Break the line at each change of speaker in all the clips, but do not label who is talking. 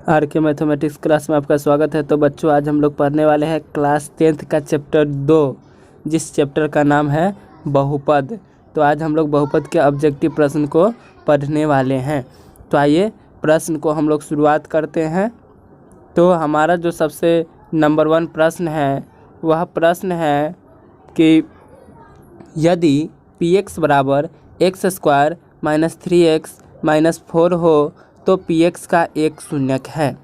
Are के mathematics class में आपका स्वागत है। तो बच्चों, आज हम लोग पढ़ने वाले हैं क्लास 10th का चैप्टर 2, जिस चैप्टर का नाम है बहुपद। तो आज हम लोग बहुपद के ऑब्जेक्टिव प्रश्न को पढ़ने वाले हैं। तो आइए प्रश्न को हम लोग शुरुआत करते हैं। तो हमारा जो सबसे नंबर 1 प्रश्न है वह प्रश्न है कि यदि px बराबर x square minus 3x minus 4 हो तो px का एक शून्यक है।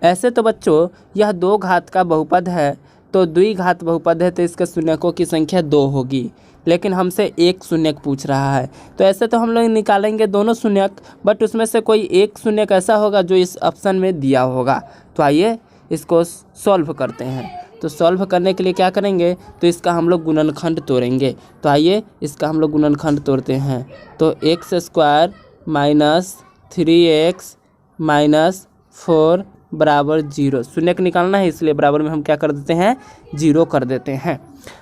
ऐसे तो बच्चों यह दो घात का बहुपद है, तो द्विघात बहुपद है, तो इसके शून्यकों की संख्या 2 होगी। लेकिन हमसे एक शून्यक पूछ रहा है, तो ऐसे तो हम लोग निकालेंगे दोनों शून्यक, बट उसमें से कोई एक शून्यक ऐसा होगा जो इस ऑप्शन में दिया होगा। तो आइए इसको सॉल्व करते हैं। तो सॉल्व करने के लिए क्या करेंगे, तो इसका हम लोग गुणनखंड तोड़ेंगे। तो आइए इसका हम लोग गुणनखंड तोड़ते हैं। तो x square minus 3x minus 4 बराबर 0। शून्यक निकालना है, इसलिए बराबर में हम क्या कर देते हैं, 0 कर देते हैं।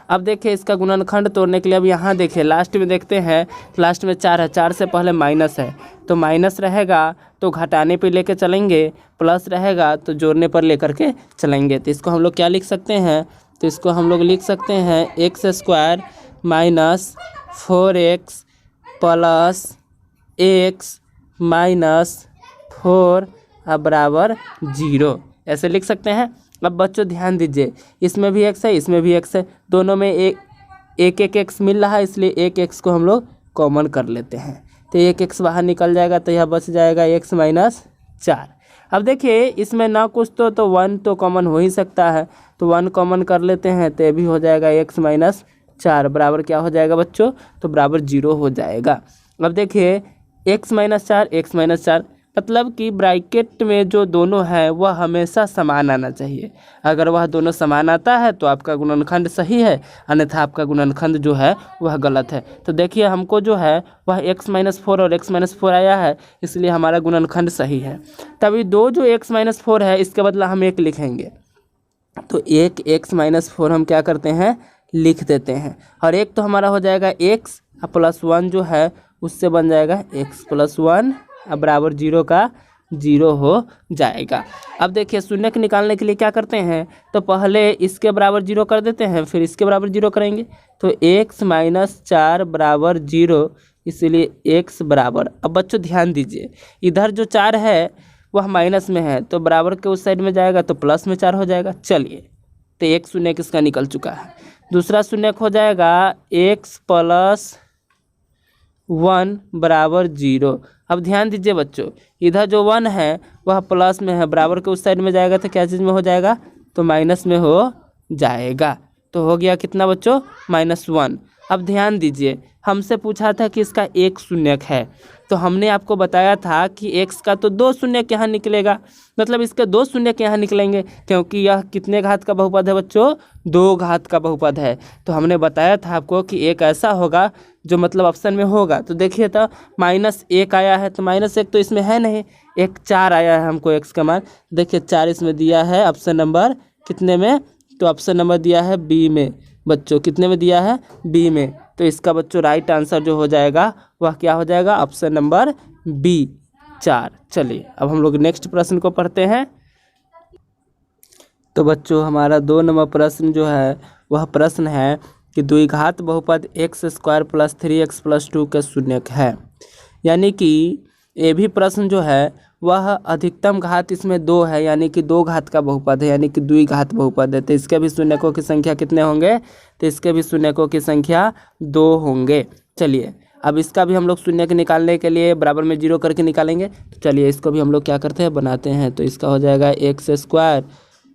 अब देखिए इसका गुणनखंड तोड़ने के लिए अब यहाँ देखिए लास्ट में देखते हैं, लास्ट में 4 है, 4 से पहले माइनस है, तो माइनस रहेगा तो घटाने पे लेके चलेंगे, प्लस रहेगा तो जोड़ने पर लेकर के चलेंगे। तो इसको हम लोग क्या लिख सकते हैं, तो इसको हम लोग लिख सकते हैं x square minus 4x plus x minus 4 बराबर 0, ऐसे लिख सकते हैं। अब बच्चों ध्यान दीजिए, इसमें भी x है, इसमें भी x है, दोनों में एक x मिल रहा है, इसलिए एक x को हम लोग कॉमन कर लेते हैं। तो एक x बाहर निकल जाएगा, तो यह बच जाएगा x माइनस 4। अब देखिए इसमें ना कुछ तो 1 तो कॉमन हो ही सकता है, तो 1 कॉमन कर लेते हैं, तो ये भी हो जाएगा x माइनस 4 बराबर क्या हो जाएगा बच्चों, तो बराबर 0 हो जाएगा। अब देखिए x माइनस 4 x माइनस 4, मतलब कि ब्रैकेट में जो दोनों है वह हमेशा समान आना चाहिए। अगर वह दोनों समान आता है तो आपका गुणनखंड सही है, अन्यथा आपका गुणनखंड जो है वह गलत है। तो देखिए हमको जो है वह x माइनस 4 और x माइनस 4 आया है, इसलिए हमारा गुणनखंड सही है। तभी दो जो x माइनस 4 है इसके बदला हम 1 लिखेंगे, तो एक x माइनस 4 हम क्या करते हैं, लिख देते हैं। और एक तो हमारा हो जाएगा x प्लस 1 जो है उससे बन जाएगा x प्लस 1 बराबर 0 का 0 हो जाएगा। अब देखिए शून्यक निकालने के लिए क्या करते हैं, तो पहले इसके बराबर 0 कर देते हैं, फिर इसके बराबर 0 करेंगे। तो x माइनस 4 बराबर 0, इसीलिए x बराबर, अब बच्चों ध्यान दीजिए इधर जो 4 है वह माइनस में है, तो बराबर के उस साइड में जाएगा तो प्लस में 4 हो जाएगा। चलिए तो एक शून्यक इसका निकल चुका है। दूसरा शून्यक हो जाएगा x प्लस 1 बराबर 0। अब ध्यान दीजिए बच्चों, इधर जो 1 है वह प्लस में है, बराबर के उस साइड में जाएगा तो क्या चीज़ में हो जाएगा, तो माइनस में हो जाएगा। तो हो गया कितना बच्चों, -1। अब ध्यान दीजिए हमसे पूछा था कि इसका एक शून्यक है, तो हमने आपको बताया था कि x का तो 2 शून्यक यहाँ निकलेगा, मतलब इसके 2 शून्यक यहाँ निकलेंगे, क्योंकि यह कितने घात का बहुपद है बच्चों, 2 घात का बहुपद है। तो हमने बताया था आपको कि एक ऐसा होगा जो मतलब ऑप्शन में होगा। तो देखिए तो -1 आया है, तो -1 तो इसमें है नहीं, एक 4 आया है हमको x का मान। देखिए 4 इसमें दिया है ऑप्शन नंबर कितने में, तो ऑप्शन नंबर दिया है बी में बच्चों, कितने में दिया है, बी में। तो इसका बच्चों राइट आंसर जो हो जाएगा वह क्या हो जाएगा, ऑप्शन नंबर बी 4। चलिए अब हम लोग नेक्स्ट प्रश्न को पढ़ते हैं। तो बच्चों हमारा 2 नंबर प्रश्न जो है वह प्रश्न है कि द्विघात बहुपद x square plus 3x plus 2 का शून्यक है। यानी कि ये भी प्रश्न जो है वह अधिकतम घात इसमें 2 है, यानी कि 2 घात का बहुपद है, यानी कि द्विघात बहुपद है। तो इसके भी शून्यकों की संख्या कितने होंगे, तो इसके भी शून्यकों की संख्या 2 होंगे। चलिए अब इसका भी हम लोग शून्यक निकालने के लिए बराबर में 0 करके निकालेंगे। तो चलिए इसको भी हम लोग क्या करते हैं, बनाते हैं। तो इसका हो जाएगा x square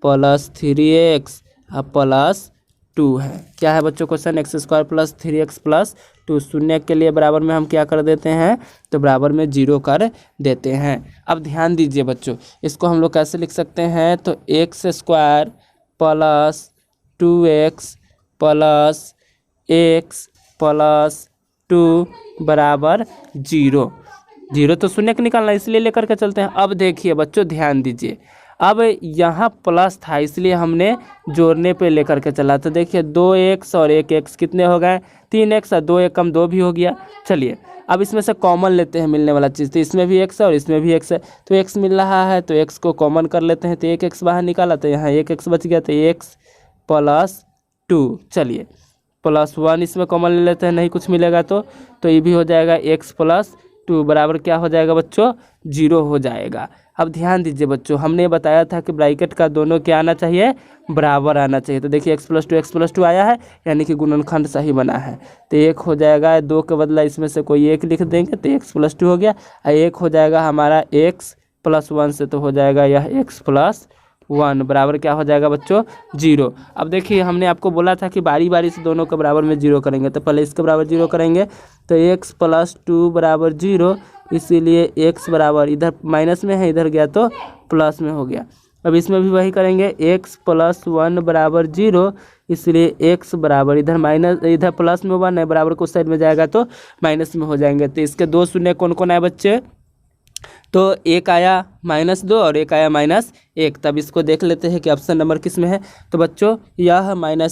plus 3x plus 2 है। क्या है बच्चों question, x square plus 3x plus 2। शून्य के लिए बराबर में हम क्या कर देते हैं, तो बराबर में 0 कर देते हैं। अब ध्यान दीजिए बच्चों, इसको हम लोग कैसे लिख सकते हैं, तो x square plus 2x plus x plus 2 बराबर 0। 0 तो शून्य निकालना इसलिए लेकर के चलते हैं। अब देखिए बच्चों ध्यान दीजिए, अब यहाँ प्लस था इसलिए हमने जोड़ने पे लेकर के चला। तो देखिए 2x और 1x कितने हो गए, 3x, और 2 एक कम 2 भी हो गया। चलिए अब इसमें से कॉमन लेते हैं मिलने वाला चीज़। तो इसमें भी x है और इसमें भी x है, तो x मिल रहा है तो x को कॉमन कर लेते हैं। तो 1x बाहर निकाला तो यहाँ 1x बच गया, तो x + 2। चलिए +1 इसमें कॉमन ले लेते हैं, नहीं कुछ मिलेगा तो ये भी हो जाएगा x + 2 बराबर क्या हो जाएगा बच्चों, 0 हो जाएगा। अब ध्यान दीजिए बच्चों, हमने बताया था कि ब्रैकेट का दोनों क्या आना चाहिए, बराबर आना चाहिए। तो देखिए x + 2 आया है, यानी कि गुणनखंड सही बना है। तो 1 हो जाएगा, 2 के बदला इसमें से कोई 1 लिख देंगे तो x + 2 हो गया। 1 हो जाएगा हमारा x + 1 से, तो हो जाएगा यह x + 1 बराबर क्या हो जाएगा बच्चों, 0। अब देखिए हमने आपको बोला था कि बारी बारी से दोनों के बराबर में 0 करेंगे। तो पहले इसके बराबर 0 करेंगे, तो x + 2 बराबर 0, इसीलिए x बराबर, इधर माइनस में है इधर गया तो प्लस में हो गया। अब इसमें भी वही करेंगे, x + 1 बराबर 0, इसलिए x बराबर, इधर माइनस, इधर प्लस में 1 है, बराबर को साइड में जाएगा तो माइनस में हो जाएंगे। तो इसके 2 शून्य कौन कौन आए बच्चे, तो एक आया -2 और एक आया -1। तब इसको देख लेते हैं कि ऑप्शन नंबर किस में है। तो बच्चों यह -1,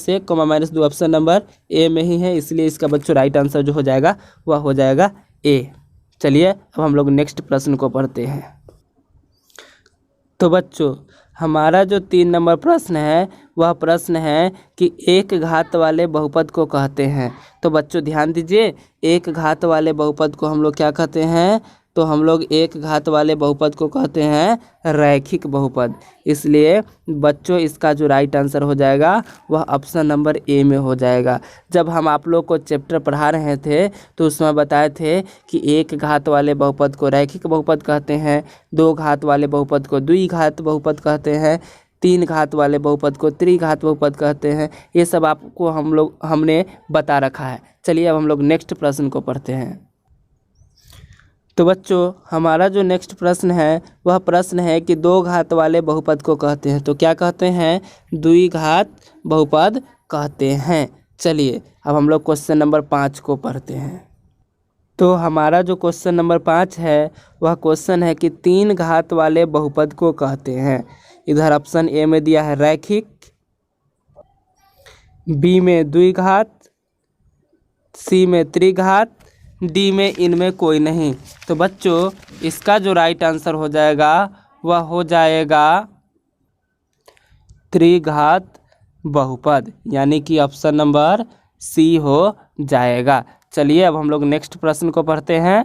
-2 ऑप्शन नंबर ए में ही है, इसलिए इसका बच्चों राइट आंसर जो हो जाएगा वह हो जाएगा ए। चलिए अब हम लोग नेक्स्ट प्रश्न को पढ़ते हैं। तो बच्चों हमारा जो 3 नंबर प्रश्न है वह प्रश्न है कि एक घात वाले बहुपद को कहते हैं। तो बच्चों ध्यान दीजिए, एक घात वाले बहुपद को हम लोग क्या कहते हैं, तो हम लोग एक घात वाले बहुपद को कहते हैं रैखिक बहुपद। इसलिए बच्चों इसका जो राइट आंसर हो जाएगा वह ऑप्शन नंबर ए में हो जाएगा। जब हम आप लोग को चैप्टर पढ़ा रहे थे तो उसमें बताए थे कि एक घात वाले बहुपद को रैखिक बहुपद कहते हैं, 2 घात वाले बहुपद को द्विघात बहुपद कहते हैं, 3 घात वाले बहुपद को त्रिघात बहुपद कहते हैं। ये सब आपको हमने बता रखा है। चलिए अब हम लोग नेक्स्ट प्रश्न को पढ़ते हैं। तो बच्चों हमारा जो नेक्स्ट प्रश्न है वह प्रश्न है कि 2 घात वाले बहुपद को कहते हैं। तो क्या कहते हैं, द्विघात बहुपद कहते हैं। चलिए अब हम लोग क्वेश्चन नंबर 5 को पढ़ते हैं। तो हमारा जो क्वेश्चन नंबर 5 है वह क्वेश्चन है कि 3 घात वाले बहुपद को कहते हैं। इधर ऑप्शन ए में दिया है रैखिक, बी में द्विघात, सी में त्रिघात, डी में इनमें कोई नहीं। तो बच्चों इसका जो राइट आंसर हो जाएगा वह हो जाएगा त्रिघात बहुपद, यानी कि ऑप्शन नंबर सी हो जाएगा। चलिए अब हम लोग नेक्स्ट प्रश्न को पढ़ते हैं।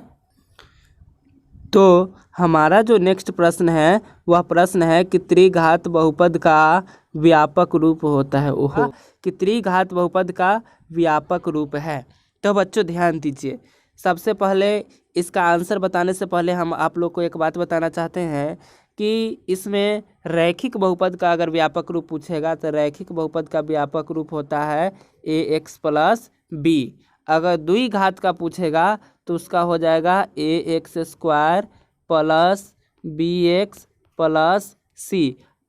तो हमारा जो नेक्स्ट प्रश्न है वह प्रश्न है कि त्रिघात बहुपद का व्यापक रूप होता है। ओहो, कि त्रिघात बहुपद का व्यापक रूप है। तो बच्चों ध्यान दीजिए, सबसे पहले इसका आंसर बताने से पहले हम आप लोग को एक बात बताना चाहते हैं कि इसमें रैखिक बहुपद का अगर व्यापक रूप पूछेगा तो रैखिक बहुपद का व्यापक रूप होता है ax + b। अगर द्विघात का पूछेगा तो उसका हो जाएगा ax² + bx + c।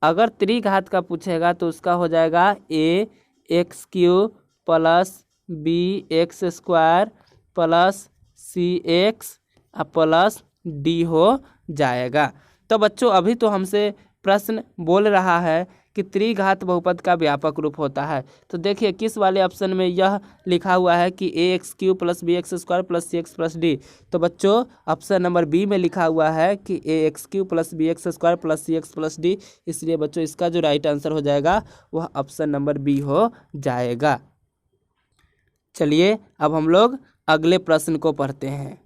अगर त्रिघात का पूछेगा तो उसका हो जाएगा ax³ + bx² + cx + d हो जाएगा। तो बच्चों अभी तो हमसे प्रश्न बोल रहा है कि त्रिघात बहुपद का व्यापक रूप होता है। तो देखिए किस वाले ऑप्शन में यह लिखा हुआ है कि ax³ + bx² + cx + d। तो बच्चों ऑप्शन नंबर बी में लिखा हुआ है कि ax³ + bx² + cx + d। इसलिए बच्चों इसका जो राइट आंसर हो जाएगा वह ऑप्शन नंबर बी हो जाएगा। चलिए अब हम लोग अगले प्रश्न को पढ़ते हैं।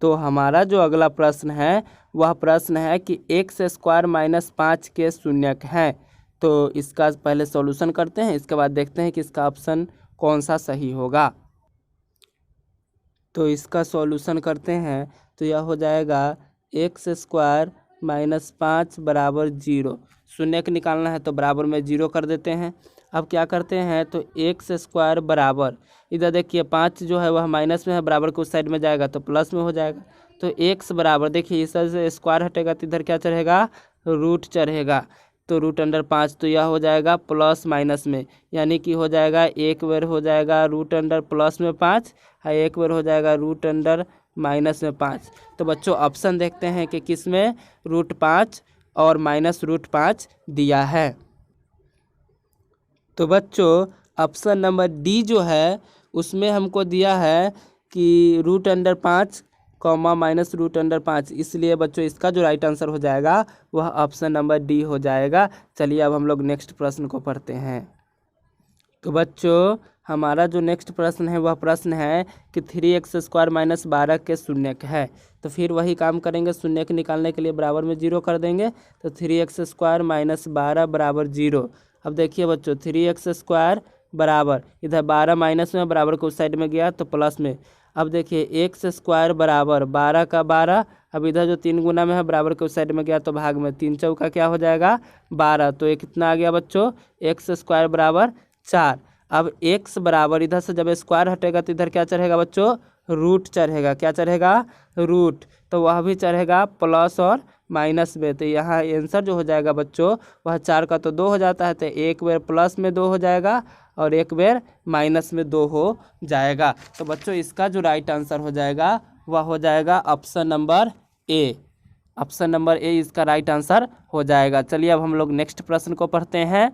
तो हमारा जो अगला प्रश्न है वह प्रश्न है कि x² - 5 के शून्यक हैं। तो इसका पहले सॉल्यूशन करते हैं, इसके बाद देखते हैं कि इसका ऑप्शन कौन सा सही होगा। तो इसका सॉल्यूशन करते हैं तो यह हो जाएगा x² - 5 बराबर 0। शून्यक निकालना है तो बराबर में 0 कर देते हैं। अब क्या करते हैं, तो x² बराबर, इधर देखिए 5 जो है वह माइनस में है, बराबर को उस साइड में जाएगा तो प्लस में हो जाएगा। तो x बराबर, देखिए इस से स्क्वायर हटेगा तो इधर क्या चढ़ेगा, रूट चढ़ेगा। तो √5, तो यह हो जाएगा प्लस माइनस में, यानी कि हो जाएगा एक बार हो जाएगा √+5 में 5 और एक बार हो जाएगा √- में 5। तो बच्चों ऑप्शन देखते हैं कि किस में √5 और -√5 दिया है। तो बच्चों ऑप्शन नंबर डी जो है उसमें हमको दिया है कि √5 कॉमा -√5, इसलिए बच्चों इसका जो राइट आंसर हो जाएगा वह ऑप्शन नंबर डी हो जाएगा। चलिए अब हम लोग नेक्स्ट प्रश्न को पढ़ते हैं। तो बच्चों हमारा जो नेक्स्ट प्रश्न है वह प्रश्न है कि 3x² - 12 के शून्यक है। तो फिर वही काम करेंगे, शून्यक निकालने के लिए बराबर में 0 कर देंगे। तो 3x² - 12 बराबर 0। अब देखिए बच्चों 3x² बराबर इधर 12 माइनस में, बराबर को उस साइड में गया तो प्लस में। अब देखिए x² बराबर 12 का 12, अब इधर जो 3 गुना में है बराबर के उस साइड में गया तो भाग में, 3 चौका क्या हो जाएगा 12। तो ये कितना आ गया बच्चों x² बराबर 4। अब x बराबर इधर से जब स्क्वायर हटेगा तो इधर क्या चढ़ेगा बच्चों रूट चढ़ेगा। क्या चढ़ेगा रूट, तो वह भी चढ़ेगा प्लस और माइनस में। तो यहाँ आंसर जो हो जाएगा बच्चों वह 4 का तो 2 हो जाता है, तो एक बेर प्लस में 2 हो जाएगा और एक बेर माइनस में 2 हो जाएगा। तो बच्चों इसका जो राइट आंसर हो जाएगा वह हो जाएगा option number A. Option number A इसका राइट आंसर हो जाएगा। चलिए अब हम लोग नेक्स्ट प्रश्न को पढ़ते हैं।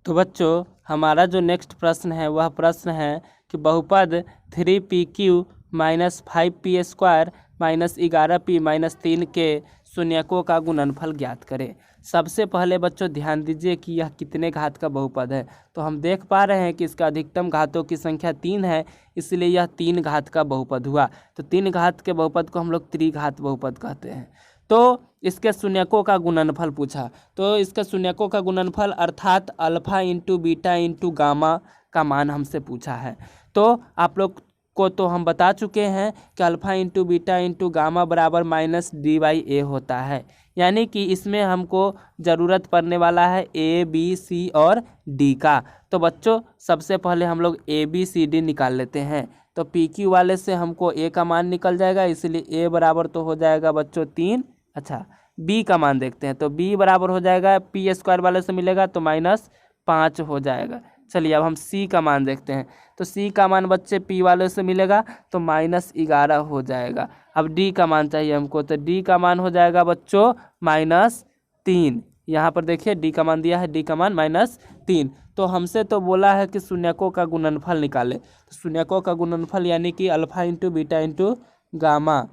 तो बच्चों हमारा जो नेक्स्ट प्रश्न है वह प्रश्न है कि बहुपद 3pq - 5p² - 11p - 3 के शून्यकों का गुणनफल ज्ञात करें। सबसे पहले बच्चों ध्यान दीजिए कि यह कितने घात का बहुपद है। तो हम देख पा रहे हैं कि इसका अधिकतम घातों की संख्या 3 है, इसलिए यह 3 घात का बहुपद हुआ। तो 3 घात के बहुपद को हम लोग त्रिघात बहुपद कहते हैं। तो इसके शून्यकों का गुणनफल पूछा, तो इसके शून्यकों का गुणनफल अर्थात alpha into beta into gamma का मान हमसे पूछा है। तो आप लोग को तो हम बता चुके हैं कि alpha into beta into gamma बराबर -d/a होता है, यानी कि इसमें हमको ज़रूरत पड़ने वाला है a, b, c और d का। तो बच्चों सबसे पहले हम लोग a, b, c, d निकाल लेते हैं। तो PQ वाले से हमको a का मान निकल जाएगा, इसलिए a बराबर तो हो जाएगा बच्चों 3। अच्छा b का मान देखते हैं, तो b बराबर हो जाएगा p² वाले से मिलेगा तो -5 हो जाएगा। चलिए अब हम c का मान देखते हैं, तो c का मान बच्चे p वाले से मिलेगा तो -11 हो जाएगा। अब d का मान चाहिए हमको, तो d का मान हो जाएगा बच्चों -3। यहाँ पर देखिए d का मान दिया है, d का मान -3। तो हमसे तो बोला है कि शून्यकों का गुणनफल निकाले। तो शून्यकों का गुणनफल यानी कि alpha into beta into gamma,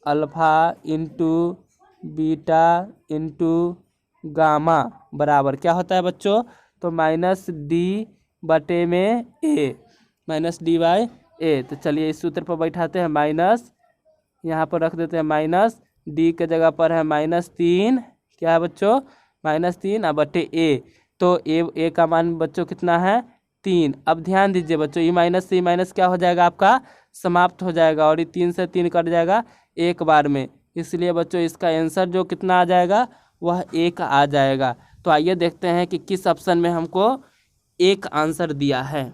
alpha into beta into gamma बराबर क्या होता है बच्चों, तो -d/a, -d/a। तो चलिए इस सूत्र पर बैठाते हैं, माइनस यहाँ पर रख देते हैं माइनस, d के जगह पर है -3, क्या है बच्चों -3/a। तो a का मान बच्चों कितना है 3। अब ध्यान दीजिए बच्चों ये माइनस से माइनस क्या हो जाएगा आपका समाप्त हो जाएगा, और ये 3 से 3 कट जाएगा एक बार में, इसलिए बच्चों इसका आंसर जो कितना आ जाएगा वह 1 आ जाएगा। तो आइए देखते हैं कि किस ऑप्शन में हमको 1 आंसर दिया है।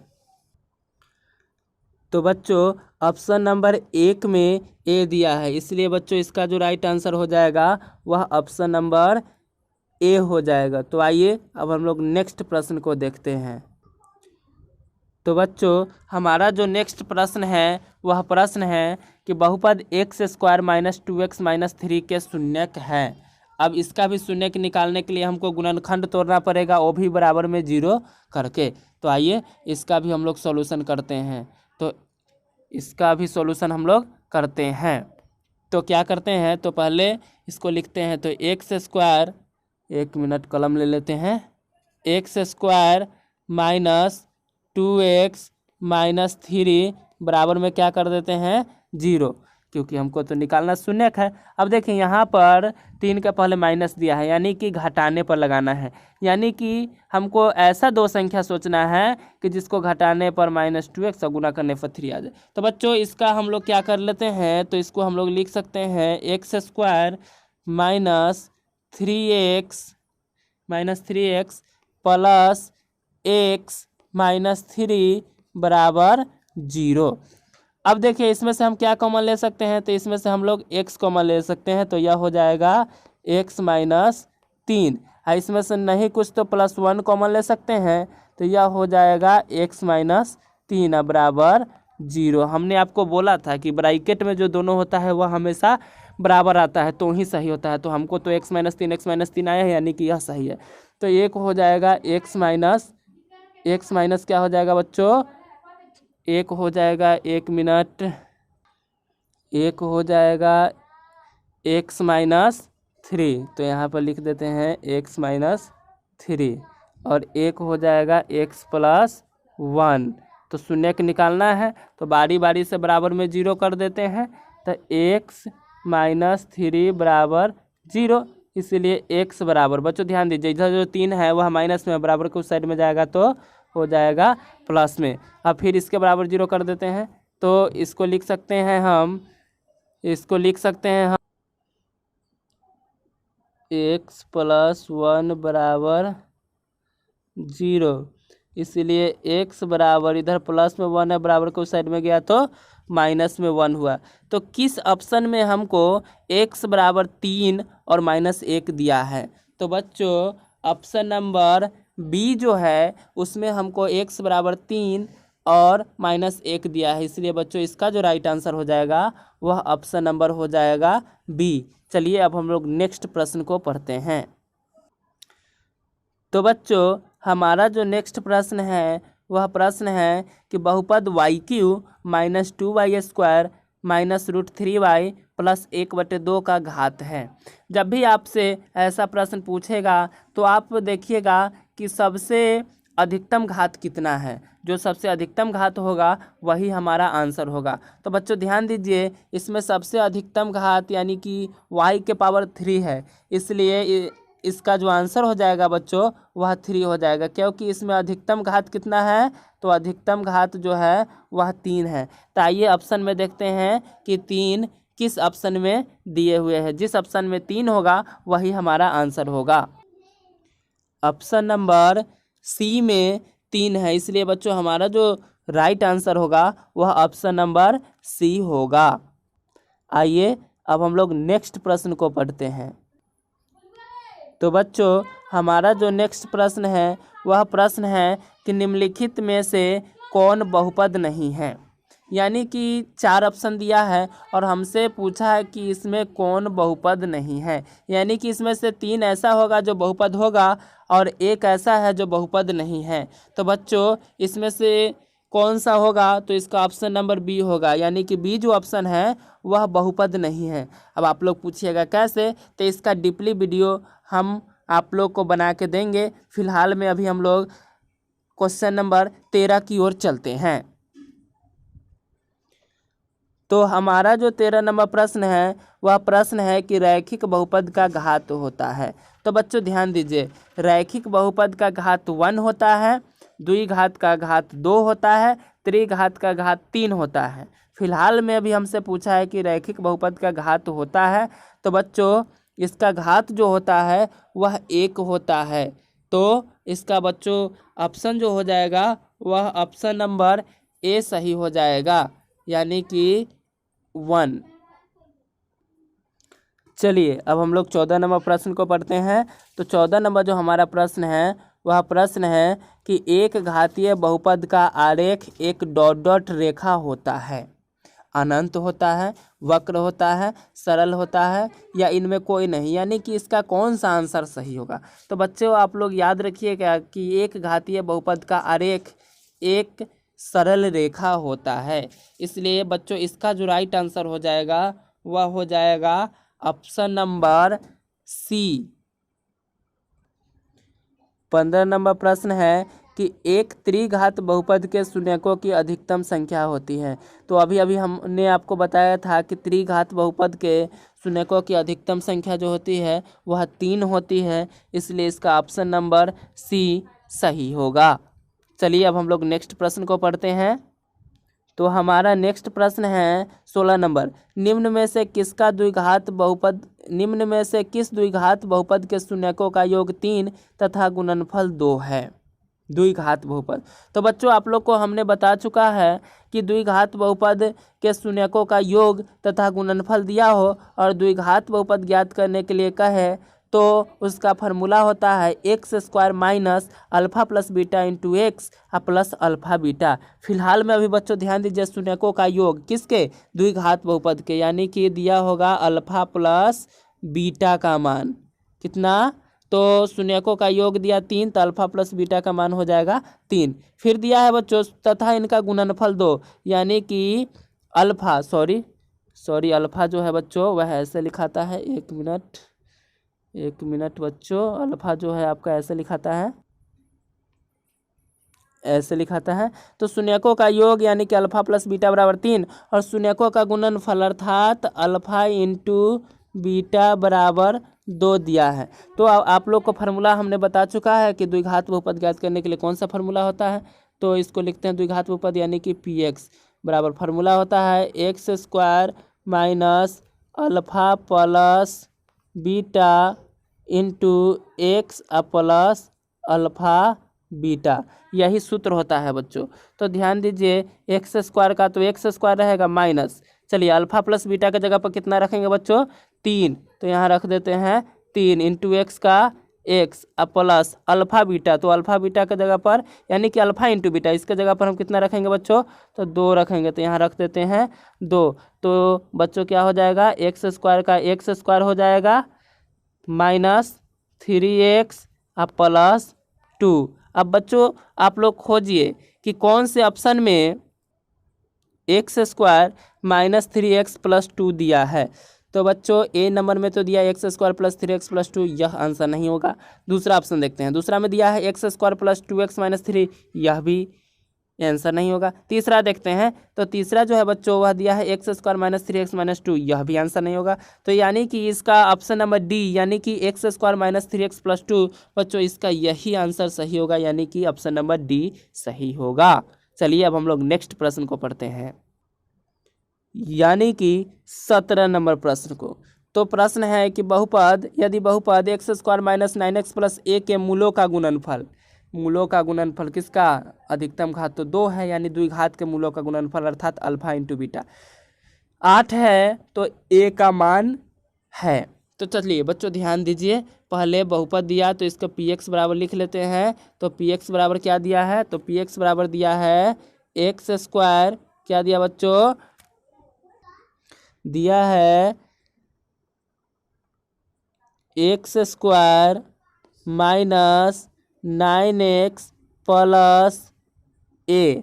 तो बच्चों ऑप्शन नंबर 1 में ए दिया है, इसलिए बच्चों इसका जो राइट आंसर हो जाएगा वह ऑप्शन नंबर ए हो जाएगा। तो आइए अब हम लोग नेक्स्ट प्रश्न को देखते हैं। तो बच्चों हमारा जो नेक्स्ट प्रश्न है वह प्रश्न है कि बहुपद x² - 2x - 3 के शून्यक है। अब इसका भी शून्यक निकालने के लिए हमको गुणनखंड तोड़ना पड़ेगा, वो भी बराबर में 0 करके। तो आइए इसका भी हम लोग सॉल्यूशन करते हैं। तो इसका भी सॉल्यूशन हम लोग करते हैं। तो क्या करते हैं, तो पहले इसको लिखते हैं। तो x², एक मिनट कलम ले लेते हैं, x² - 2x - 3 बराबर में क्या कर देते हैं 0, क्योंकि हमको तो निकालना शून्यक है। अब देखिए यहाँ पर 3 का पहले माइनस दिया है, यानी कि घटाने पर लगाना है, यानी कि हमको ऐसा दो संख्या सोचना है कि जिसको घटाने पर -2x और गुना करने पर 3 आ जाए। तो बच्चों इसका हम लोग क्या कर लेते हैं, तो इसको हम लोग लिख सकते हैं x² - 3x प्लस x -3 बराबर 0। अब देखिए इसमें से हम क्या कॉमन ले सकते हैं, तो इसमें से हम लोग x कॉमन ले सकते हैं, तो यह हो जाएगा x -3। इसमें से नहीं कुछ तो +1 कॉमन ले सकते हैं, तो यह हो जाएगा x -3 बराबर 0। हमने आपको बोला था कि ब्रैकेट में जो दोनों होता है वह हमेशा बराबर आता है तो ही सही होता है। तो हमको तो x माइनस 3 आया है, यानी कि यह सही है। तो एक हो जाएगा x माइनस क्या हो जाएगा बच्चों, एक हो जाएगा, 1 मिनट, एक हो जाएगा x माइनस 3, तो यहाँ पर लिख देते हैं x माइनस 3, और एक हो जाएगा x प्लस 1। तो शून्य के निकालना है तो बारी बारी से बराबर में 0 कर देते हैं। तो x माइनस 3 बराबर 0, इसीलिए x बराबर, बच्चों ध्यान दीजिए, इधर जो 3 है वह माइनस में, बराबर के उस साइड में जाएगा तो हो जाएगा प्लस में। अब फिर इसके बराबर 0 कर देते हैं, तो इसको लिख सकते हैं हम, x प्लस 1 बराबर 0, इसलिए x बराबर, इधर प्लस में 1 है, बराबर को उस साइड में गया तो माइनस में 1 हुआ। तो किस ऑप्शन में हमको x बराबर 3 और -1 दिया है? तो बच्चों ऑप्शन नंबर बी जो है उसमें हमको x बराबर 3 और -1 दिया है, इसलिए बच्चों इसका जो राइट आंसर हो जाएगा वह ऑप्शन नंबर हो जाएगा बी। चलिए अब हम लोग नेक्स्ट प्रश्न को पढ़ते हैं। तो बच्चों हमारा जो नेक्स्ट प्रश्न है वह प्रश्न है कि बहुपद YQ minus 2y² minus √3y plus 1/2 का घात है। जब भी आपसे ऐसा प्रश्न पूछेगा तो आप देखिएगा कि सबसे अधिकतम घात कितना है, जो सबसे अधिकतम घात होगा वही हमारा आंसर होगा। तो बच्चों ध्यान दीजिए, इसमें सबसे अधिकतम घात यानी कि y के पावर 3 है, इसलिए इसका जो आंसर हो जाएगा बच्चों वह 3 हो जाएगा, क्योंकि इसमें अधिकतम घात कितना है, तो अधिकतम घात जो है वह 3 है। तो आइए ऑप्शन में देखते हैं कि 3 किस ऑप्शन में दिए हुए हैं। जिस ऑप्शन में 3 होगा वही हमारा आंसर होगा। ऑप्शन नंबर सी में 3 है, इसलिए बच्चों हमारा जो राइट आंसर होगा वह ऑप्शन नंबर सी होगा। आइए अब हम लोग नेक्स्ट प्रश्न को पढ़ते हैं। तो बच्चों हमारा जो नेक्स्ट प्रश्न है वह प्रश्न है कि निम्नलिखित में से कौन बहुपद नहीं है। यानी कि 4 ऑप्शन दिया है और हमसे पूछा है कि इसमें कौन बहुपद नहीं है, यानी कि इसमें से 3 ऐसा होगा जो बहुपद होगा और एक ऐसा है जो बहुपद नहीं है। तो बच्चों इसमें से कौन सा होगा, तो इसका ऑप्शन नंबर बी होगा, यानी कि बी जो ऑप्शन है वह बहुपद नहीं है। अब आप लोग पूछिएगा कैसे, तो इसका डीपली वीडियो हम आप लोग को बना के देंगे। फिलहाल में अभी हम लोग क्वेश्चन नंबर 13 की ओर चलते हैं। तो हमारा जो 13 नंबर प्रश्न है वह प्रश्न है कि रैखिक बहुपद का घात होता है। तो बच्चों ध्यान दीजिए, रैखिक बहुपद का घात 1 होता है, द्विघात का घात 2 होता है, त्रिघात का घात 3 होता है। फिलहाल में अभी हमसे पूछा है कि रैखिक बहुपद का घात होता है, तो बच्चों इसका घात जो होता है वह 1 होता है। तो इसका बच्चों ऑप्शन जो हो जाएगा वह ऑप्शन नंबर ए सही हो जाएगा, यानी कि 1। चलिए अब हम लोग 14 नंबर प्रश्न को पढ़ते हैं। तो 14 नंबर जो हमारा प्रश्न है वह प्रश्न है कि एक घातीय बहुपद का आरेख एक डॉट डॉट रेखा होता है, अनंत होता है, वक्र होता है, सरल होता है या इनमें कोई नहीं, यानी कि इसका कौन सा आंसर सही होगा। तो बच्चों आप लोग याद रखिएगा कि एक घातीय बहुपद का आरेख एक सरल रेखा होता है, इसलिए बच्चों इसका जो राइट आंसर हो जाएगा वह हो जाएगा ऑप्शन नंबर सी। 15 नंबर प्रश्न है कि एक त्रिघात बहुपद के शून्यकों की अधिकतम संख्या होती है। तो अभी हमने आपको बताया था कि त्रिघात बहुपद के शून्यकों की अधिकतम संख्या जो होती है वह 3 होती है, इसलिए इसका ऑप्शन नंबर सी सही होगा। चलिए अब हम लोग नेक्स्ट प्रश्न को पढ़ते हैं। तो हमारा नेक्स्ट प्रश्न है 16 नंबर, निम्न में से किस द्विघात बहुपद के शून्यकों का योग 3 तथा गुणनफल 2 है। द्विघात बहुपद, तो बच्चों आप लोग को हमने बता चुका है कि द्विघात बहुपद के शून्यकों का योग तथा गुणनफल दिया हो और द्विघात बहुपद ज्ञात करने के लिए कहे तो उसका फार्मूला होता है x square minus alpha plus beta into x plus alpha beta. फिलहाल में अभी बच्चों ध्यान दीजिए, शून्यकों का योग किसके, द्विघात बहुपद के, यानी कि दिया होगा अल्फ़ा प्लस बीटा का मान कितना, तो शून्यकों का योग दिया 3, तो अल्फ़ा प्लस बीटा का मान हो जाएगा 3। फिर दिया है बच्चों तथा इनका गुणनफल 2, यानी कि अल्फ़ा सॉरी अल्फ़ा जो है बच्चों वह ऐसे लिखाता है, एक मिनट बच्चों, अल्फ़ा जो है आपका ऐसे लिखाता है, ऐसे लिखाता है। तो शून्यकों का योग यानी कि अल्फ़ा प्लस बीटा बराबर 3 और शून्यकों का गुणनफल अर्थात अल्फ़ा इंटू बीटा बराबर 2 दिया है। तो आप लोग को फार्मूला हमने बता चुका है कि द्विघात बहुपद ज्ञात करने के लिए कौन सा फार्मूला होता है, तो इसको लिखते हैं द्विघात बहुपद यानी कि पी एक्स बराबर फार्मूला होता है x square minus alpha plus beta into x plus alpha beta, यही सूत्र होता है बच्चों। तो ध्यान दीजिए एक्स स्क्वायर का तो एक्स स्क्वायर रहेगा माइनस, चलिए अल्फ़ा प्लस बीटा की जगह पर कितना रखेंगे बच्चों 3, तो यहाँ रख देते हैं 3 इंटू एक्स का एक्स प्लस अल्फ़ा बीटा, तो अल्फ़ा बीटा की जगह पर यानी कि अल्फ़ा इंटू बीटा इसके जगह पर हम कितना रखेंगे बच्चों, तो 2 रखेंगे, तो यहाँ रख देते हैं 2। तो बच्चों क्या हो जाएगा, एक्स स्क्वायर का एक्स स्क्वायर हो जाएगा माइनस 3x प्लस 2। अब बच्चों आप लोग खोजिए कि कौन से ऑप्शन में x square minus 3x plus 2 दिया है। तो बच्चों ए नंबर में तो दिया x square plus 3x plus 2, यह आंसर नहीं होगा। दूसरा ऑप्शन देखते हैं, दूसरा में दिया है x square plus 2x minus 3, यह भी आंसर नहीं होगा। तीसरा देखते हैं, तो तीसरा जो है बच्चों वह दिया है x square minus 3x minus 2, यह भी आंसर नहीं होगा। तो यानी कि इसका ऑप्शन नंबर डी यानी कि x square minus 3x plus 2 बच्चों इसका यही आंसर सही होगा, यानी कि ऑप्शन नंबर डी सही होगा। चलिए अब हम लोग नेक्स्ट प्रश्न को पढ़ते हैं, यानी कि 17 नंबर प्रश्न को। तो प्रश्न है कि बहुपद यदि बहुपद x square minus 9x plus a के मूलों का गुणनफल किसका, अधिकतम घात तो 2 है, यानी द्विघात के मूलों का गुणनफल अर्थात अल्फा इंटू बीटा 8 है, तो ए का मान है। तो चलिए बच्चों ध्यान दीजिए, पहले बहुपद दिया तो इसका पी एक्स बराबर लिख लेते हैं। तो पी एक्स बराबर क्या दिया है, तो पी एक्स बराबर दिया है एक्स स्क्वायर, क्या दिया बच्चों, दिया है x square minus 9x plus a.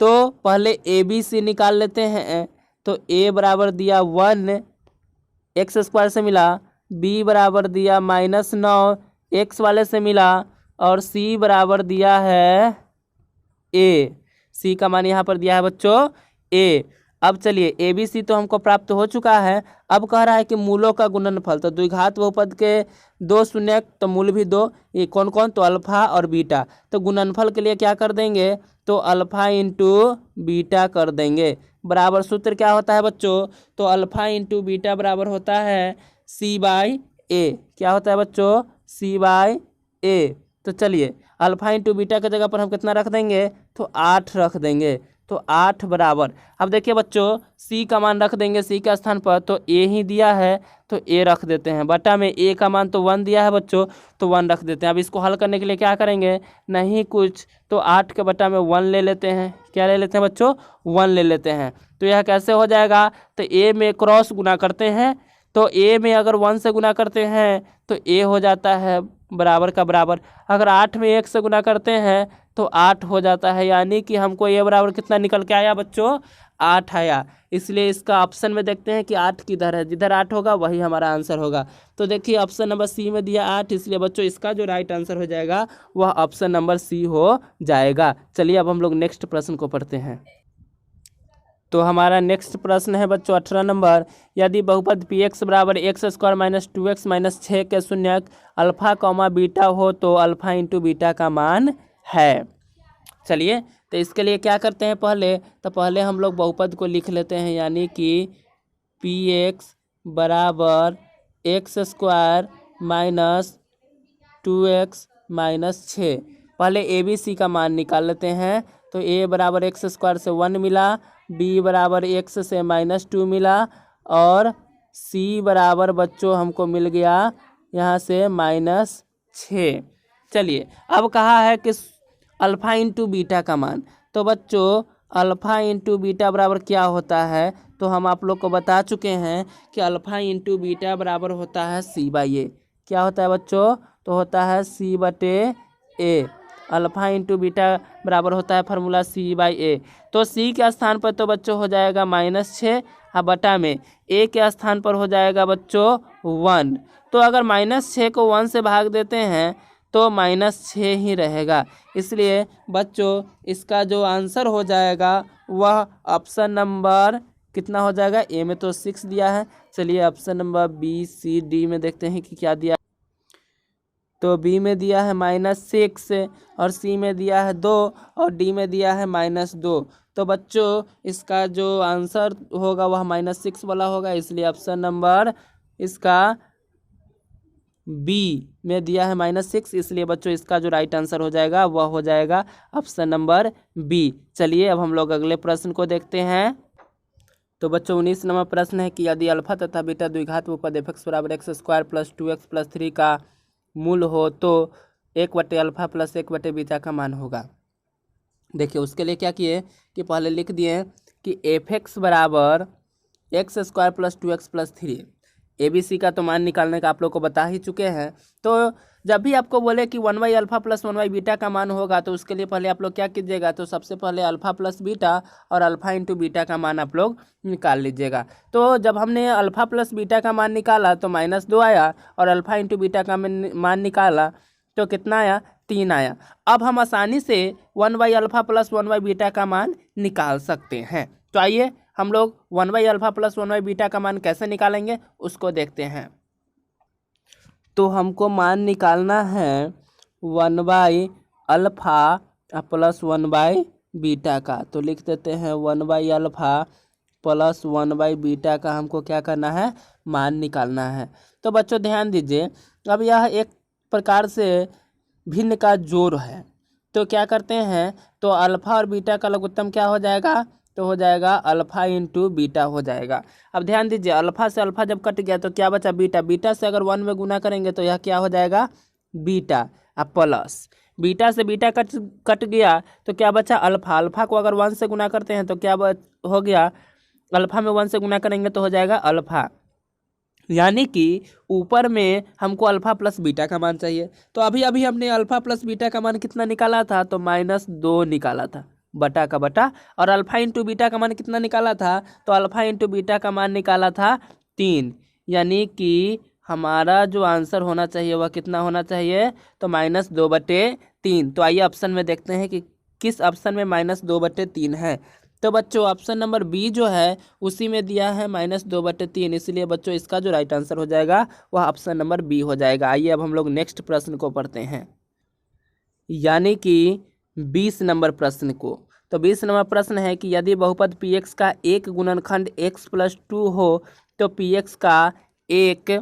तो पहले ए बी सी निकाल लेते हैं। तो ए बराबर दिया 1 एक्स स्क्वायर से मिला, बी बराबर दिया -9 एक्स वाले से मिला, और सी बराबर दिया है ए, सी का मान यहाँ पर दिया है बच्चों ए। अब चलिए ए बी सी तो हमको प्राप्त हो चुका है, अब कह रहा है कि मूलों का गुणनफल। तो द्विघात बहुपद के 2 शून्य तो मूल भी 2, ये कौन कौन, तो अल्फा और बीटा। तो गुणनफल के लिए क्या कर देंगे, तो अल्फा इंटू बीटा कर देंगे, बराबर सूत्र क्या होता है बच्चों, तो अल्फा इंटू बीटा बराबर होता है सी बाई ए। क्या होता है बच्चों, सी बाई ए। तो चलिए अल्फा इंटू बीटा की जगह पर हम कितना रख देंगे, तो 8 रख देंगे। तो 8 बराबर, अब देखिए बच्चों सी का मान रख देंगे सी के स्थान पर, तो ए ही दिया है तो ए रख देते हैं, बटा में ए का मान तो 1 दिया है बच्चों, तो 1 रख देते हैं। अब इसको हल करने के लिए क्या करेंगे, नहीं कुछ, तो 8 के बटा में 1 ले लेते हैं। क्या ले लेते हैं बच्चों, 1 ले लेते हैं। तो यह कैसे हो जाएगा, तो ए में क्रॉस गुना करते हैं, तो ए में अगर 1 से गुना करते हैं तो ए हो जाता है बराबर का बराबर, अगर 8 में 1 से गुना करते हैं तो 8 हो जाता है, यानी कि हमको ये बराबर कितना निकल के आया बच्चों, 8 आया। इसलिए इसका ऑप्शन में देखते हैं कि 8 किधर है, जिधर 8 होगा वही हमारा आंसर होगा। तो देखिए ऑप्शन नंबर सी में दिया 8, इसलिए बच्चों इसका जो राइट आंसर हो जाएगा वह ऑप्शन नंबर सी हो जाएगा। चलिए अब हम लोग नेक्स्ट प्रश्न को पढ़ते हैं। तो हमारा नेक्स्ट प्रश्न है बच्चों 18 नंबर, यदि बहुपद पी एक्स बराबर x square minus 2x minus 6 के शून्यक अल्फा कॉमा बीटा हो तो अल्फा इंटू बीटा का मान है। चलिए तो इसके लिए क्या करते हैं, पहले हम लोग बहुपद को लिख लेते हैं, यानी कि पी एक्स बराबर x square minus 2x minus 6। पहले ए बी सी का मान निकाल लेते हैं। तो ए बराबर एक्स स्क्वायर से 1 मिला, बी बराबर एक्स से -2 मिला, और सी बराबर बच्चों हमको मिल गया यहाँ से -6। चलिए अब कहा है कि अल्फ़ा इंटू बीटा का मान। तो बच्चों अल्फ़ा इंटू बीटा बराबर क्या होता है, तो हम आप लोग को बता चुके हैं कि अल्फ़ा इंटू बीटा बराबर होता है C/A। क्या होता है बच्चों, तो होता है C/A। अल्फ़ा इंटू बीटा बराबर होता है फार्मूला C/A। तो C के स्थान पर तो बच्चों हो जाएगा -6 और बटा में A के स्थान पर हो जाएगा बच्चों 1। तो अगर -6 को 1 से भाग देते हैं तो -6 ही रहेगा। इसलिए बच्चों इसका जो आंसर हो जाएगा वह ऑप्शन नंबर कितना हो जाएगा, ए में तो 6 दिया है। चलिए option number B, C, D में देखते हैं कि क्या दिया। तो बी में दिया है -6 और सी में दिया है 2 और डी में दिया है -2। तो बच्चों इसका जो आंसर होगा वह -6 वाला होगा, इसलिए ऑप्शन नंबर इसका बी में दिया है -6, इसलिए बच्चों इसका जो राइट आंसर हो जाएगा वह हो जाएगा ऑप्शन नंबर बी। चलिए अब हम लोग अगले प्रश्न को देखते हैं। तो बच्चों 19 नंबर प्रश्न है कि यदि अल्फा तथा बीटा द्विघात बहुपद f(x = x² + 2x + 3) का मूल हो तो 1/अल्फा + 1/बीटा का मान होगा। देखिए उसके लिए क्या किए कि पहले लिख दिए कि f(x = x² + 2x + 3) ABC का तो मान निकालने का आप लोग को बता ही चुके हैं। तो जब भी आपको बोले कि 1/अल्फा + 1/बीटा का मान होगा तो उसके लिए पहले आप लोग क्या कीजिएगा, तो सबसे पहले अल्फा प्लस बीटा और अल्फा इंटू बीटा का मान आप लोग निकाल लीजिएगा। तो जब हमने अल्फा प्लस बीटा का मान निकाला तो -2 आया और अल्फा इंटू बीटा का मान निकाला तो कितना आया, 3 आया। अब हम आसानी से 1/अल्फा + 1/बीटा का मान निकाल सकते हैं। तो आइए हम लोग 1/अल्फा + 1/बीटा का मान कैसे निकालेंगे उसको देखते हैं। तो हमको मान निकालना है 1/अल्फा + 1/बीटा का। तो लिख देते हैं 1/अल्फा + 1/बीटा का हमको क्या करना है, मान निकालना है। तो बच्चों ध्यान दीजिए, अब यह एक प्रकार से भिन्न का जोड़ है। तो क्या करते हैं, तो अल्फा और बीटा का लघुत्तम क्या हो जाएगा, तो हो जाएगा अल्फा इंटू बीटा हो जाएगा। अब ध्यान दीजिए अल्फा से अल्फा जब कट गया तो क्या बचा, बीटा। बीटा से अगर 1 में गुना करेंगे तो यह क्या हो जाएगा, बीटा प्लस बीटा से बीटा कट गया तो क्या बचा, अल्फा। अल्फा को अगर 1 से गुना करते हैं तो क्या हो गया, अल्फा में 1 से गुना करेंगे तो हो जाएगा अल्फा। यानी कि ऊपर में हमको अल्फा प्लस बीटा का मान चाहिए। तो अभी अभी हमने अल्फा प्लस बीटा का मान कितना निकाला था, तो -2 निकाला था, बटा का बटा। और अल्फा इंटू बीटा का मान कितना निकाला था, तो अल्फा इंटू बीटा का मान निकाला था 3। यानी कि हमारा जो आंसर होना चाहिए वह कितना होना चाहिए, तो -2/3। तो आइए ऑप्शन में देखते हैं कि किस ऑप्शन में -2/3 है। तो बच्चों ऑप्शन नंबर बी जो है उसी में दिया है -2/3, इसलिए बच्चों इसका जो राइट आंसर हो जाएगा वह ऑप्शन नंबर बी हो जाएगा। आइए अब हम लोग नेक्स्ट प्रश्न को पढ़ते हैं, यानी कि 20 नंबर प्रश्न को। तो 20 नंबर प्रश्न है कि यदि बहुपद px का एक गुणनखंड x + 2 हो तो px का एक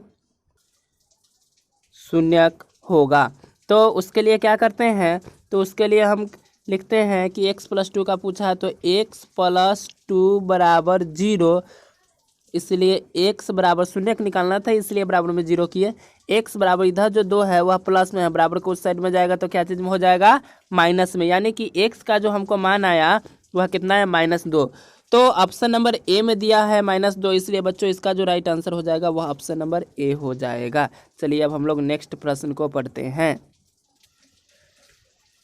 शून्यक होगा। तो उसके लिए क्या करते हैं, तो उसके लिए हम लिखते हैं कि x + 2 का पूछा है तो x + 2 = 0, इसलिए x बराबर शून्यक निकालना था, इसलिए बराबर में 0 किए। x बराबर इधर जो 2 है वह प्लस में है, बराबर को उस साइड में जाएगा तो क्या चीज़ में हो जाएगा, माइनस में। यानी कि x का जो हमको मान आया वह कितना है, -2। तो ऑप्शन नंबर ए में दिया है -2, इसलिए बच्चों इसका जो राइट आंसर हो जाएगा वह ऑप्शन नंबर ए हो जाएगा। चलिए अब हम लोग नेक्स्ट प्रश्न को पढ़ते हैं।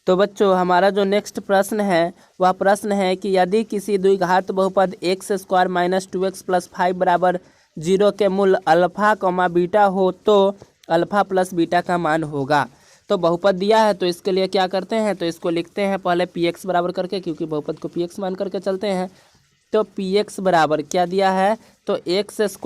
तो बच्चों हमारा जो नेक्स्ट प्रश्न है वह प्रश्न है कि यदि किसी द्विघात बहुपद x² - 2x + 5 = 0 के मूल अल्फा, बीटा हो तो अल्फा प्लस बीटा का मान होगा। तो बहुपद दिया है तो इसके लिए क्या करते हैं, तो इसको लिखते हैं पहले px बराबर करके, क्योंकि बहुपद को px मान करके चलते हैं। तो px बराबर क्या दिया है, तो x² -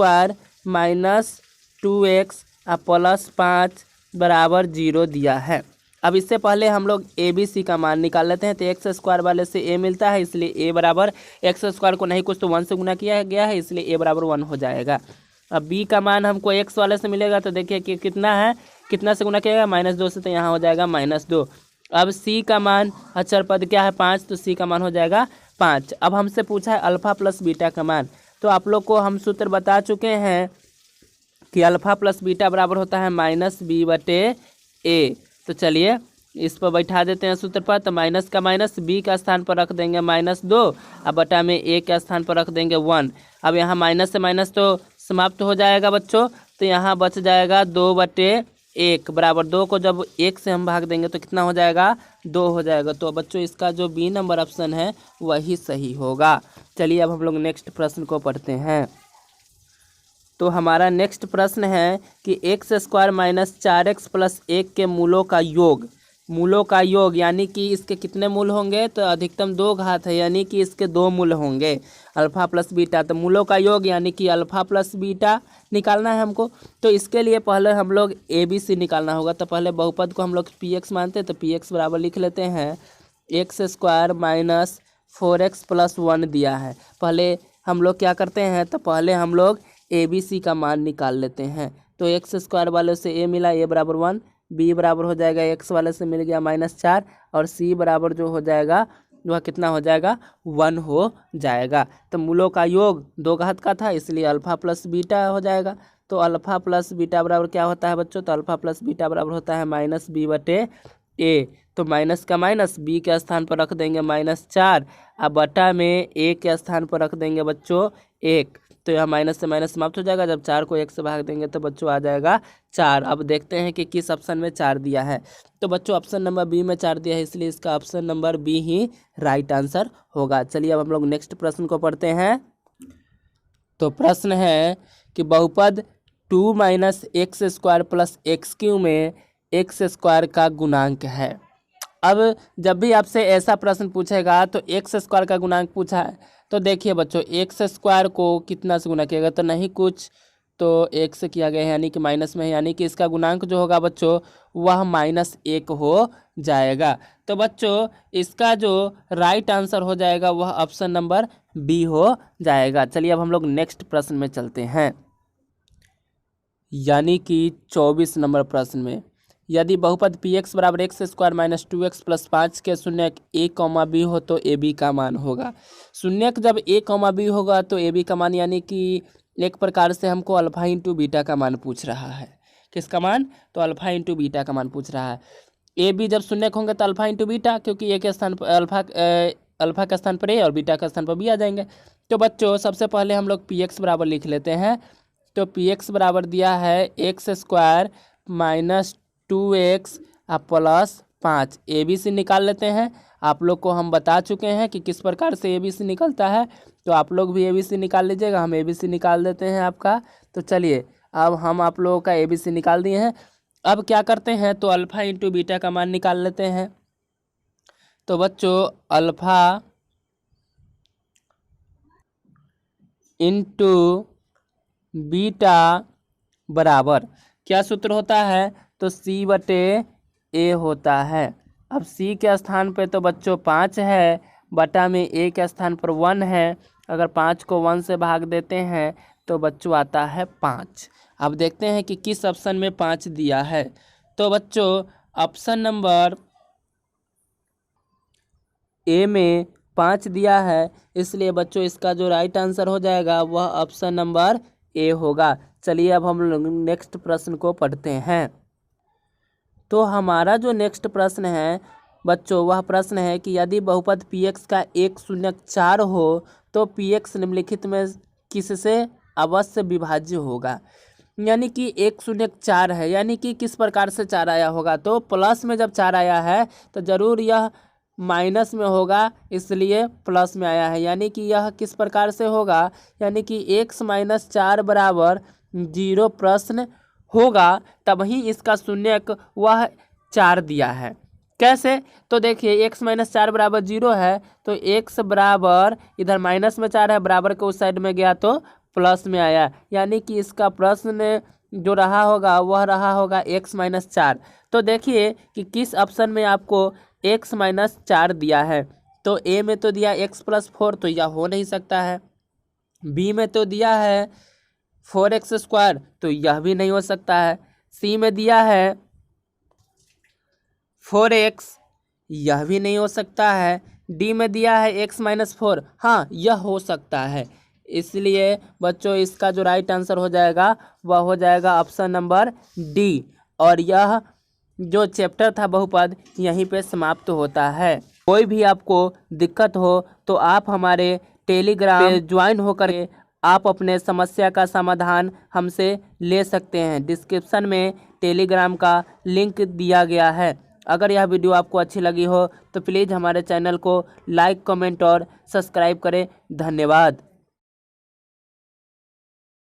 2x + 5 = 0 दिया है। अब इससे पहले हम लोग ABC का मान निकाल लेते हैं। तो x² वाले से a मिलता है, इसलिए a बराबर x² को नहीं कुछ तो 1 से गुना किया गया है, इसलिए a बराबर 1 हो जाएगा। अब b का मान हमको x वाले से मिलेगा, तो देखिए कि कितना है, कितना से गुना किया गया, -2 से, तो यहाँ हो जाएगा -2। अब c का मान अचर पद क्या है, 5, तो c का मान हो जाएगा 5। अब हमसे पूछा है अल्फा प्लस बीटा का मान। तो आप लोग को हम सूत्र बता चुके हैं कि अल्फ़ा प्लस बीटा बराबर होता है -b/a। तो चलिए इस पर बैठा देते हैं सूत्र पर। तो माइनस का माइनस बी का स्थान पर रख देंगे -2 और बटा में ए के स्थान पर रख देंगे 1। अब यहाँ माइनस से माइनस तो समाप्त हो जाएगा बच्चों, तो यहाँ बच जाएगा 2/1 बराबर 2 को जब 1 से हम भाग देंगे तो कितना हो जाएगा, 2 हो जाएगा। तो बच्चों इसका जो बी नंबर ऑप्शन है वही सही होगा। चलिए अब हम लोग नेक्स्ट प्रश्न को पढ़ते हैं। तो हमारा नेक्स्ट प्रश्न है कि x² - 4x + 1 के मूलों का योग यानी कि इसके कितने मूल होंगे, तो अधिकतम 2 घात है यानी कि इसके 2 मूल होंगे अल्फ़ा प्लस बीटा। तो मूलों का योग यानी कि अल्फ़ा प्लस बीटा निकालना है हमको। तो इसके लिए पहले हम लोग ABC निकालना होगा। तो पहले बहुपद को हम लोग PX मानते हैं, तो PX बराबर लिख लेते हैं x² - 4x + 1 दिया है। पहले हम लोग क्या करते हैं, तो पहले हम लोग ABC का मान निकाल लेते हैं। तो x² वाले से a मिला, a बराबर 1, b बराबर हो जाएगा x वाले से मिल गया -4 और c बराबर जो हो जाएगा वह कितना हो जाएगा, 1 हो जाएगा। तो मूलों का योग 2 घात का था इसलिए अल्फ़ा प्लस बीटा हो जाएगा। तो अल्फ़ा प्लस बीटा बराबर क्या होता है बच्चों, तो अल्फ़ा प्लस बीटा बराबर होता है -b/a। तो माइनस का माइनस b के स्थान पर रख देंगे -4 और बटा में a के स्थान पर रख देंगे बच्चों 1। तो यह माइनस से माइनस समाप्त हो जाएगा। जब 4 को 1 से भाग देंगे तो बच्चों आ जाएगा 4। अब देखते हैं कि किस ऑप्शन में 4 दिया है। तो बच्चों ऑप्शन नंबर बी में 4 दिया है, इसलिए इसका ऑप्शन नंबर बी ही राइट आंसर होगा। चलिए अब हम लोग नेक्स्ट प्रश्न को पढ़ते हैं। तो प्रश्न है कि बहुपद 2 - x² + x³ में x² का गुणांक है। अब जब भी आपसे ऐसा प्रश्न पूछेगा तो x² का गुणांक पूछा है, तो देखिए बच्चों x² को कितना से गुना किएगा, तो नहीं कुछ, तो 1 से किया गया है यानी कि माइनस में है, यानी कि इसका गुणांक जो होगा बच्चों वह -1 हो जाएगा। तो बच्चों इसका जो राइट आंसर हो जाएगा वह ऑप्शन नंबर बी हो जाएगा। चलिए अब हम लोग नेक्स्ट प्रश्न में चलते हैं, यानी कि 24 नंबर प्रश्न में, यदि बहुपद px = x² - 2x + 5 के शून्यक a, b हो तो ab का मान होगा। शून्यक जब a, b होगा तो ab का मान, यानी कि एक प्रकार से हमको अल्फ़ा इंटू बीटा का मान पूछ रहा है। किसका मान, तो अल्फ़ा इंटू बीटा का मान पूछ रहा है। ए बी जब शून्यक होंगे तो अल्फ़ा इंटू बीटा, क्योंकि ए के स्थान पर अल्फ़ा के स्थान पर ए और बीटा के स्थान पर बी आ जाएंगे। तो बच्चों सबसे पहले हम लोग px बराबर लिख लेते हैं। तो px बराबर दिया है x² - 2x + 5। ABC निकाल लेते हैं। आप लोग को हम बता चुके हैं कि किस प्रकार से ABC निकलता है, तो आप लोग भी ABC निकाल लीजिएगा। हम ABC निकाल देते हैं आपका। तो चलिए अब हम आप लोगों का ABC निकाल दिए हैं। अब क्या करते हैं, तो अल्फ़ा इंटू बीटा का मान निकाल लेते हैं। तो बच्चों अल्फ़ा इंटू बीटा बराबर क्या सूत्र होता है, तो c/a होता है। अब c के स्थान पे तो बच्चों 5 है, बटा में a के स्थान पर 1 है। अगर 5 को 1 से भाग देते हैं तो बच्चों आता है 5। अब देखते हैं कि किस ऑप्शन में 5 दिया है। तो बच्चों ऑप्शन नंबर ए में 5 दिया है, इसलिए बच्चों इसका जो राइट आंसर हो जाएगा वह ऑप्शन नंबर ए होगा। चलिए अब हम लोग नेक्स्ट प्रश्न को पढ़ते हैं। तो हमारा जो नेक्स्ट प्रश्न है बच्चों वह प्रश्न है कि यदि बहुपद px का 1/4 हो तो px निम्नलिखित में किससे अवश्य विभाज्य होगा। यानी कि 1/4 है, यानी कि किस प्रकार से 4 आया होगा, तो प्लस में जब 4 आया है तो जरूर यह माइनस में होगा, इसलिए प्लस में आया है। यानी कि यह किस प्रकार से होगा, यानी कि x - 4 बराबर 0 प्रश्न होगा, तभी इसका शून्यक वह 4 दिया है। कैसे, तो देखिए x - 4 बराबर 0 है, तो x बराबर इधर माइनस में 4 है, बराबर के उस साइड में गया तो प्लस में आया, यानी कि इसका प्रश्न जो रहा होगा वह रहा होगा x - 4। तो देखिए कि किस ऑप्शन में आपको x - 4 दिया है। तो a में तो दिया x + 4, तो यह हो नहीं सकता है। b में तो दिया है 4x², तो यह भी नहीं हो सकता है। c में दिया है 4x, यह भी नहीं हो सकता है। d में दिया है x - 4, हाँ यह हो सकता है। इसलिए बच्चों इसका जो राइट आंसर हो जाएगा वह हो जाएगा ऑप्शन नंबर डी। और यह जो चैप्टर था बहुपद यहीं पे समाप्त होता है। कोई भी आपको दिक्कत हो तो आप हमारे टेलीग्राम पे ज्वाइन होकर आप अपने समस्या का समाधान हमसे ले सकते हैं। डिस्क्रिप्शन में टेलीग्राम का लिंक दिया गया है। अगर यह वीडियो आपको अच्छी लगी हो तो प्लीज़ हमारे चैनल को लाइक, कमेंट और सब्सक्राइब करें। धन्यवाद।